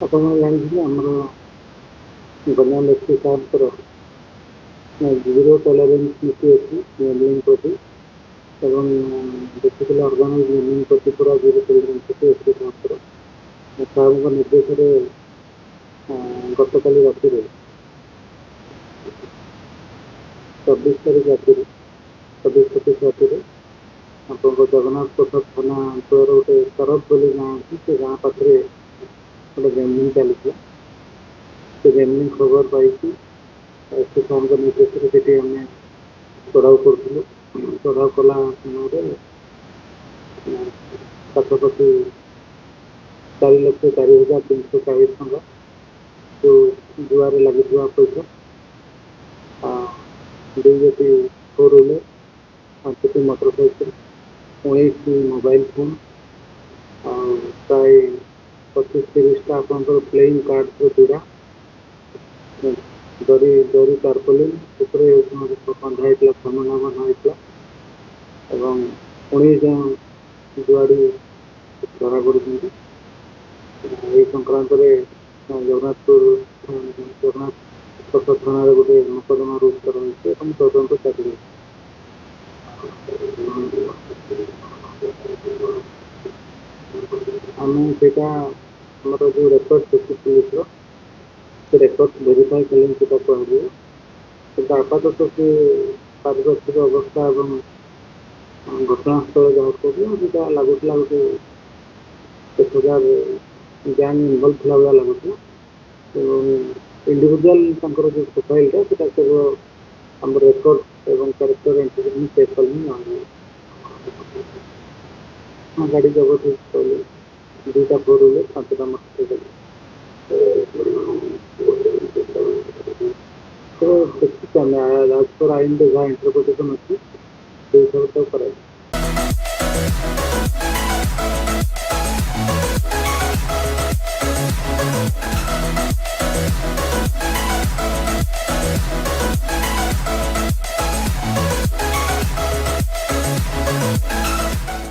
ଆପଣ ଜାଣିଥିଲେ ଆମର ଗଭର୍ଣ୍ଣମେଣ୍ଟ ଏସ୍ପି ସାହେବଙ୍କର ଜିରୋ ଟଲରେନ୍ସ ନୀତି ଅଛି ଗେମ୍ଲିଂ ପ୍ରତି ଏବଂ ଦେଖିଥିଲେ ଅର୍ଗାନାଇଜ୍ ଗେମ୍ଲିଂ ପ୍ରତି ପୁରା ଜିରୋ ଟଲରେନ୍ସ ଅଛି ଏସ୍ପି ସାହେବଙ୍କର। ସାହେବଙ୍କ ନିର୍ଦ୍ଦେଶରେ ଗତକାଲି ରାତିରେ 24 ତାରିଖ ରାତିରେ 24 ରାତିରେ ଆପଣଙ୍କ ଜଗନ୍ନାଥ ପ୍ରସାଦ ଥାନା ଅଞ୍ଚଳର ଗୋଟେ ସରବ ବୋଲି ଗାଁ ଅଛି, ସେ ଗାଁ ପାଖରେ ଗୋଟେ ଗେମ୍ଲିଂ ଚାଲିଥିଲା। ସେ ଗେମ୍ଲିଂ ଖବର ପାଇକି ଏସ୍ପି ସାହେବଙ୍କ ନିର୍ଦ୍ଦେଶରେ ସେଠି ଆମେ ଚଢ଼ାଉ କରୁଥିଲୁ। ଚଢ଼ାଉ କଲା ସମୟରେ ପାଖାପାଖି 4,04,340 ଟଙ୍କା ଯେଉଁ ଜୁଆରେ ଲାଗିଥିବା ପଇସା, 2 ଗୋଟି 4 ହ୍ୱିଲର, 5ଟି ମୋଟର ସାଇକେଲ, 19ଟି ମୋବାଇଲ ଫୋନ୍, ଆଉ ପ୍ରାୟ 25-30ଟା ଆପଣଙ୍କର ପ୍ଲେଇଂ କାର୍ଡ଼ର ଯୋଡ଼ା ଜରି ତାରପଲିନ୍ ଉପରେ ବନ୍ଧା ହେଇଥିଲା, ଖଣ୍ଡା ବନ୍ଧା ହେଇଥିଲା ଏବଂ 19 ଜଣ ଜୁଆଡ଼ି ଧରା ପଡ଼ିଛନ୍ତି। ଏହି ସଂକ୍ରାନ୍ତରେ ଜଗନ୍ନାଥ ପ୍ରସାଦ ଥାନାରେ ଗୋଟେ ମୋକଦ୍ଦମା ରୁଜୁ କରାଯାଇଛି ଏବଂ ତଦନ୍ତ ଚାଲିଛି। ଆମେ ସେଇଟା ଆମର ଯେଉଁ ରେକର୍ଡ ଅଛି ପୁଲିସର, ସେ ରେକର୍ଡ ଭେରିଫାଏ କଲେ ସେଇଟା କୁହାଯିବ। କିନ୍ତୁ ଆପାତତଃ ସେ ପାରିପାର୍ଶ୍ୱିକ ଅବସ୍ଥା ଏବଂ ଘଟଣାସ୍ଥଳ ଯାହା କରୁ ସେଇଟା ଲାଗୁଥିଲା ଗୋଟେ 1,000 ଗ୍ୟାଙ୍ଗ ଇନଭଲ୍ଭ ଥିଲା ଭଳିଆ ଲାଗୁଥିଲା ଏବଂ ଇଣ୍ଡିଭିଜୁଆଲ ତାଙ୍କର ଯେଉଁ ପ୍ରୋଫାଇଲଟା ସେଇଟା କେବଳ ଆମର ରେକର୍ଡ ଏବଂ କ୍ୟାରେକ୍ଟର ଏଣ୍ଟ୍ରି ହିଁ ଚେକ୍ କଲେ ହିଁ ଜଣାଯିବ। ଗାଡ଼ି ଜବତ ହେଇଛି କହିଲେ, 2ଟା 4 ହ୍ୱିଲର, 5ଟା ମୋଟର ସାଇକେଲ। ତ ଦେଖିଛୁ ଆମେ ରାଜପର ଆଇନରେ ଯାହା ଇଣ୍ଟରପ୍ରିଟେସନ୍ ଅଛି ସେଇ ହିସାବରେ ତାକୁ କରାଯାଏ।